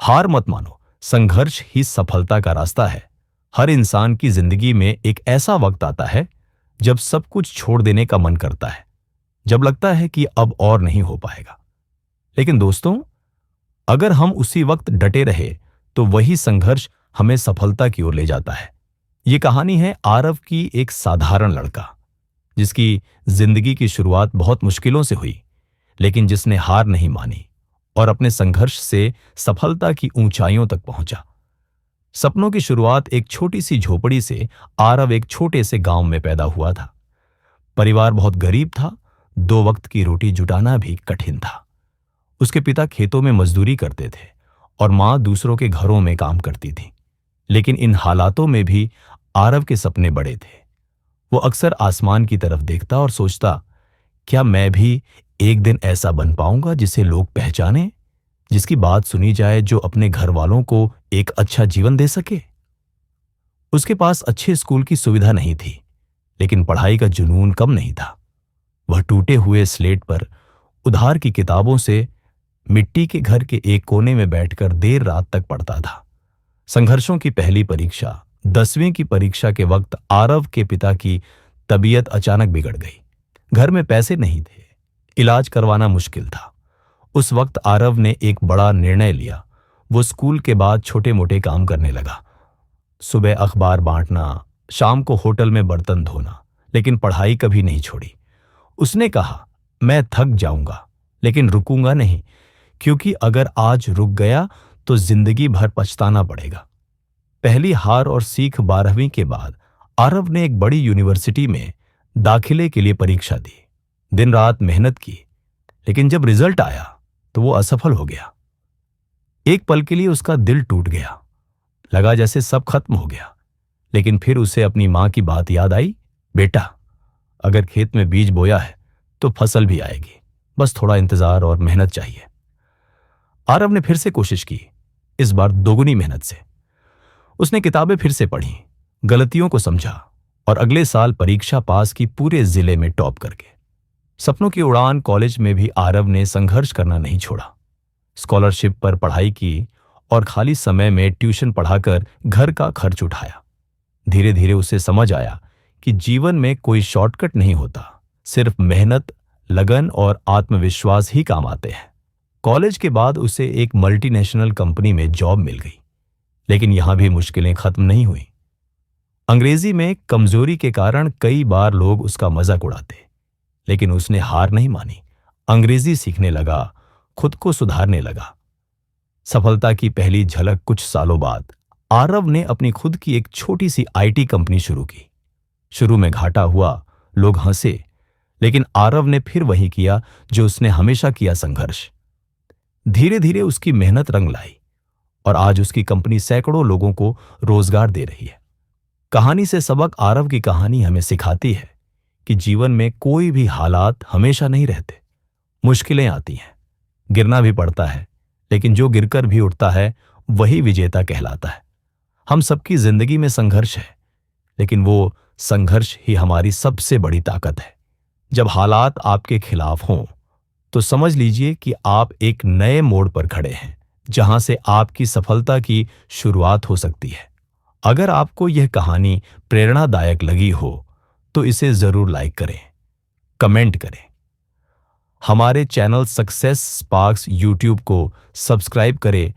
हार मत मानो, संघर्ष ही सफलता का रास्ता है। हर इंसान की जिंदगी में एक ऐसा वक्त आता है जब सब कुछ छोड़ देने का मन करता है, जब लगता है कि अब और नहीं हो पाएगा। लेकिन दोस्तों, अगर हम उसी वक्त डटे रहे तो वही संघर्ष हमें सफलता की ओर ले जाता है। ये कहानी है आरव की, एक साधारण लड़का जिसकी जिंदगी की शुरुआत बहुत मुश्किलों से हुई, लेकिन जिसने हार नहीं मानी और अपने संघर्ष से सफलता की ऊंचाइयों तक पहुंचा। सपनों की शुरुआत एक छोटी सी झोपड़ी से। आरव एक छोटे से गांव में पैदा हुआ था। परिवार बहुत गरीब था, 2 वक्त की रोटी जुटाना भी कठिन था। उसके पिता खेतों में मजदूरी करते थे और मां दूसरों के घरों में काम करती थी। लेकिन इन हालातों में भी आरव के सपने बड़े थे। वो अक्सर आसमान की तरफ देखता और सोचता, क्या मैं भी एक दिन ऐसा बन पाऊंगा जिसे लोग पहचाने, जिसकी बात सुनी जाए, जो अपने घर वालों को एक अच्छा जीवन दे सके। उसके पास अच्छे स्कूल की सुविधा नहीं थी, लेकिन पढ़ाई का जुनून कम नहीं था। वह टूटे हुए स्लेट पर उधार की किताबों से मिट्टी के घर के एक कोने में बैठकर देर रात तक पढ़ता था। संघर्षों की पहली परीक्षा, 10वीं की परीक्षा के वक्त आरव के पिता की तबीयत अचानक बिगड़ गई। घर में पैसे नहीं थे, इलाज करवाना मुश्किल था। उस वक्त आरव ने एक बड़ा निर्णय लिया। वो स्कूल के बाद छोटे मोटे काम करने लगा। सुबह अखबार बांटना, शाम को होटल में बर्तन धोना, लेकिन पढ़ाई कभी नहीं छोड़ी। उसने कहा, मैं थक जाऊंगा लेकिन रुकूंगा नहीं, क्योंकि अगर आज रुक गया तो जिंदगी भर पछताना पड़ेगा। पहली हार और सीख 12वीं के बाद आरव ने एक बड़ी यूनिवर्सिटी में दाखिले के लिए परीक्षा दी। दिन रात मेहनत की, लेकिन जब रिजल्ट आया तो वो असफल हो गया। एक पल के लिए उसका दिल टूट गया, लगा जैसे सब खत्म हो गया। लेकिन फिर उसे अपनी मां की बात याद आई, बेटा, अगर खेत में बीज बोया है तो फसल भी आएगी, बस थोड़ा इंतजार और मेहनत चाहिए। आरव ने फिर से कोशिश की, इस बार दोगुनी मेहनत से। उसने किताबें फिर से पढ़ी, गलतियों को समझा और अगले साल परीक्षा पास की, पूरे जिले में टॉप करके। सपनों की उड़ान कॉलेज में भी आरव ने संघर्ष करना नहीं छोड़ा। स्कॉलरशिप पर पढ़ाई की और खाली समय में ट्यूशन पढ़ाकर घर का खर्च उठाया। धीरे धीरे उसे समझ आया कि जीवन में कोई शॉर्टकट नहीं होता, सिर्फ मेहनत, लगन और आत्मविश्वास ही काम आते हैं। कॉलेज के बाद उसे एक मल्टीनेशनल कंपनी में जॉब मिल गई, लेकिन यहां भी मुश्किलें खत्म नहीं हुई। अंग्रेजी में कमजोरी के कारण कई बार लोग उसका मजाक उड़ाते, लेकिन उसने हार नहीं मानी। अंग्रेजी सीखने लगा, खुद को सुधारने लगा। सफलता की पहली झलक कुछ सालों बाद आरव ने अपनी खुद की एक छोटी सी आईटी कंपनी शुरू की। शुरू में घाटा हुआ, लोग हंसे, लेकिन आरव ने फिर वही किया जो उसने हमेशा किया, संघर्ष। धीरे धीरे उसकी मेहनत रंग लाई और आज उसकी कंपनी सैकड़ों लोगों को रोजगार दे रही है। कहानी से सबक, आरव की कहानी हमें सिखाती है कि जीवन में कोई भी हालात हमेशा नहीं रहते। मुश्किलें आती हैं, गिरना भी पड़ता है, लेकिन जो गिरकर भी उठता है वही विजेता कहलाता है। हम सबकी जिंदगी में संघर्ष है, लेकिन वो संघर्ष ही हमारी सबसे बड़ी ताकत है। जब हालात आपके खिलाफ हों तो समझ लीजिए कि आप एक नए मोड़ पर खड़े हैं, जहां से आपकी सफलता की शुरुआत हो सकती है। अगर आपको यह कहानी प्रेरणादायक लगी हो तो इसे जरूर लाइक करें, कमेंट करें। हमारे चैनल सक्सेस स्पार्क्स यूट्यूब को सब्सक्राइब करें